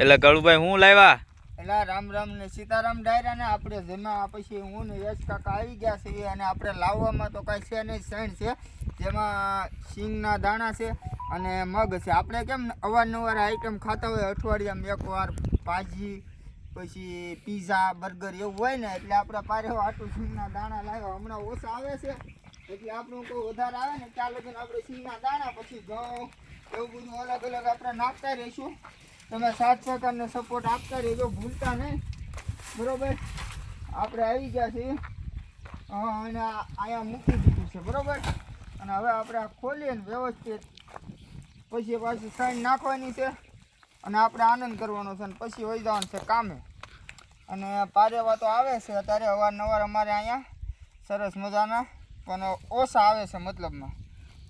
એટલે કળુભાઈ હું લાવ્યા એટલે રામ રામ ને સીતારામ ડાયરા ને આપણે જેમાં પછી હું ને યશ કાકા આવી ગયા છીએ અને આપણે લાવવામાં તો કાંઈ છે નહીં, સણ છે જેમાં સિંગના દાણા છે અને મગ છે. આપણે કેમ અવારનવાર આઈટમ ખાતા હોય, અઠવાડિયામાં એકવાર ભાજી પછી પીઝા બર્ગર એવું હોય ને, એટલે આપણે પારે આટલું સિંગના દાણા લાવ્યા. હમણાં ઓછા આવે છે એટલે આપણું કોઈ વધારે આવે ને ત્યાં લગીને આપણે સિંગના દાણા પછી ઘઉં એવું બધું અલગ અલગ આપણે નાખતા રહીશું. તમે સાથ સહકારને સપોર્ટ આપતા રહેજો, ભૂલતા નહીં, બરાબર. આપણે આવી ગયા છીએ અને અહીંયા મૂકી દીધું છે, બરાબર. અને હવે આપણે ખોલીએ ને વ્યવસ્થિત પછી પાછી સાઈન નાખવાની છે અને આપણે આનંદ કરવાનો છે અને પછી વહી જવાનું છે કામે. અને પારેવા તો આવે છે અત્યારે અવારનવાર અમારે અહીંયા સરસ મજાના, પણ ઓછા આવે છે, મતલબમાં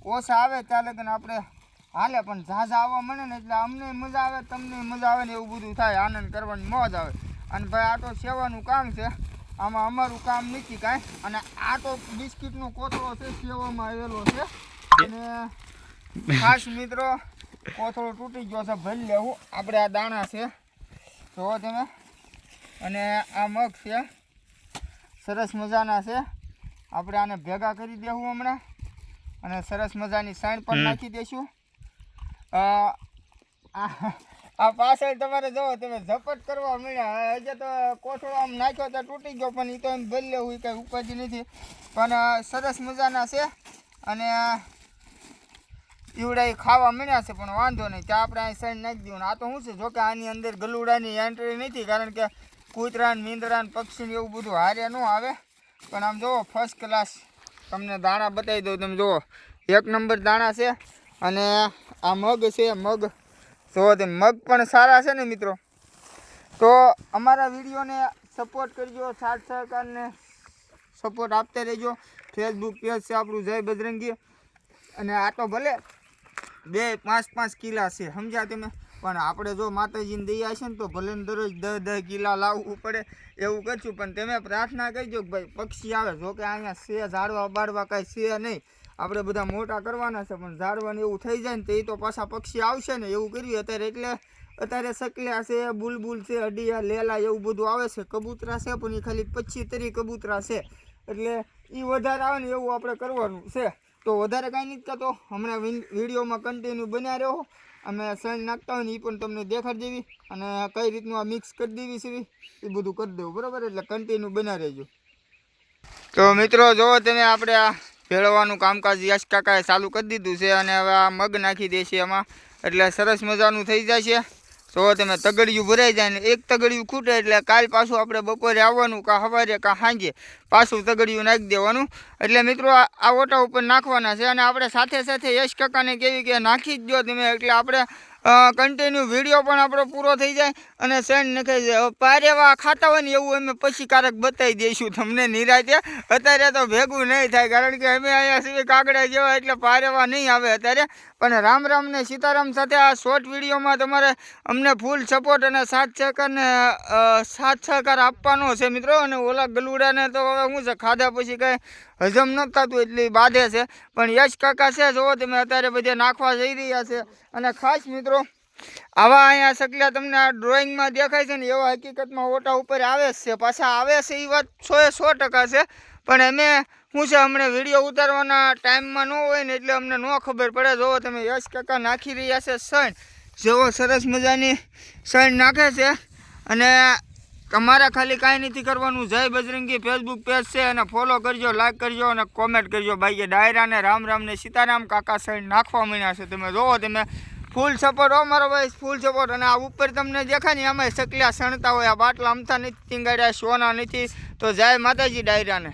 ઓછા આવે ત્યાં લગીને આપણે હાલે, પણ ઝાઝા આવવા મળે ને એટલે અમને મજા આવે, તમને મજા આવે ને એવું બધું થાય, આનંદ કરવાની મોજ આવે. અને ભાઈ આ તો સેવાનું કામ છે, આમાં અમારું કામ નથી કાંઈ. અને આ તો બિસ્કિટનો કોથળો છે, સેવામાં આવેલો છે. અને ખાસ મિત્રો કોથળો તૂટી ગયો છે, ભરી લેવું. આપણે આ દાણા છે જોવો તમે, અને આ મગ છે સરસ મજાના છે. આપણે આને ભેગા કરી દેવું હમણાં અને સરસ મજાની સાઈણ પણ નાખી દઈશું. આ પાછળ તમારે જો તમે ઝપટ કરવા મળ્યા, હજે તો કોથળો આમ નાખ્યો તો તૂટી ગયો, પણ એ તો એમ ભરી લેવું, એ કંઈ ઉપાધિ નથી. પણ સરસ મજાના છે અને ઈવડા ખાવા મળ્યા છે, પણ વાંધો નહીં, ત્યાં આપણે અહીં સાઈડ નાખી દઉં. આ તો શું છે, જોકે આની અંદર ગલુડાની એન્ટ્રી નથી, કારણ કે કૂતરા ને મીંદડા ને પક્ષી ને એવું બધું હારે ન આવે. પણ આમ જુઓ ફર્સ્ટ ક્લાસ તમને દાણા બતાવી દઉં, તમે જુઓ એક નંબર દાણા છે. અને આ મગ છે, મગ જુઓ તમે, મગ પણ સારા છે ને મિત્રો. તો અમારા વિડીયોને સપોર્ટ કરજો, સાથ સહકારને સપોર્ટ આપતા રહેજો. ફેસબુક પેજ છે આપણું જય બજરંગી. અને આ તો ભલે 2-5 કિલા છે, સમજ્યા તમે, પણ આપણે જો માતાજીને દયા છે ને તો ભલે દરરોજ 10 કિલા લાવવું પડે એવું કરશું. પણ તમે પ્રાર્થના કરજો કે ભાઈ પક્ષી આવે, જોકે અહીંયા છે ઝાડવા બાળવા કાંઈ છે નહીં, આપણે બધા મોટા કરવાના છે, પણ ઝાડવાને એવું થઈ જાય ને તો એ તો પાછા પક્ષી આવશે ને એવું કર્યું અત્યારે. એટલે અત્યારે સકલિયા છે, બુલબુલ છે, અડિયા લેલા એવું બધું આવે છે. કબૂતરા છે પણ એ ખાલી 25-30 કબૂતરા છે, એટલે એ વધારે આવે ને એવું આપણે કરવાનું છે. તો વધારે કાંઈ નથી કરતો, હમણાં વિડીયોમાં કન્ટિન્યુ બન્યા રહો. અમે સણ નાખતા હોય ને એ પણ તમને દેખાડી દેવી, અને કઈ રીતનું આ મિક્સ કરી દેવી છે એ બધું કરી દેવું, બરાબર. એટલે કન્ટિન્યુ બન્યા રહેજો. તો મિત્રો જો તમે, આપણે આ ભેળવવાનું કામકાજ યશ કાકાએ ચાલુ કરી દીધું છે અને હવે આ મગ નાખી દે છે એમાં, એટલે સરસ મજાનું થઈ જાય છે. તો તમે તગડિયું ભરાઈ જાય ને એક તગડિયું ખૂટે એટલે કાલ પાછું આપણે બપોરે આવવાનું, કાં સવારે કાં સાંજે પાછું તગડિયું નાખી દેવાનું. એટલે મિત્રો આ ઓટા ઉપર નાખવાના છે. અને આપણે સાથે સાથે યશ કાકાને કહેવી કે નાખી જ દો તમે, એટલે આપણે કન્ટિન્યુ વિડીયો પણ આપણો પૂરો થઈ જાય અને સણ નખાઈ જાય. પારેવા ખાતા હોય ને એવું અમે પછી કારક બતાવી દઈશું તમને નિરાંતે. અત્યારે તો ભેગું નહીં થાય, કારણ કે અમે અહીંયા સુધી કાગડા જેવા, એટલે પારેવા નહીં આવે અત્યારે. પણ રામ રામ ને સીતારામ સાથે આ શોર્ટ વિડીયોમાં તમારે અમને ફૂલ સપોર્ટ અને સાથ સહકાર આપવાનો છે મિત્રો. અને ઓલા ગલુડાને તો હવે શું છે, ખાધા પછી કાંઈ હજમ ન થતું એટલે બાંધે છે. પણ યશ કાકા છે જોવો તમે, અત્યારે બધે નાખવા જઈ રહ્યા છે. અને ખાસ મિત્રો આવા અહીંયા સકલા તમને આ ડ્રોઈંગમાં દેખાય છે ને એવા હકીકતમાં ઓટા ઉપર આવે છે, પાછા આવે છે, એ વાત 100% છે. પણ અમે શું છે, હમણાં વિડીયો ઉતારવાના ટાઈમમાં ન હોય ને એટલે અમને ન ખબર પડે. જોવો તમે યશ કાકા નાખી રહ્યા છે સણ, જેવો સરસ મજાની સણ નાખે છે. અને તમારે ખાલી કાંઈ નથી કરવાનું, જય બજરંગી ફેસબુક પેજ છે, અને ફોલો કરજો, લાઈક કરજો અને કોમેન્ટ કરજો. ભાઈ ડાયરાને રામ રામ ને સીતારામ કાકા સણ નાખવા માંડ્યા છે. તમે જોવો તમે ફૂલ સપોર્ટ હો મારો ભાઈ, ફૂલ સપોર્ટ. અને આ ઉપર તમને દેખાય ને એમાં સકલિયા સણતા હોય, આ બાટલા અમથા નથી ટીંગાડ્યા, સોના નથી. તો જય માતાજી ડાયરાને.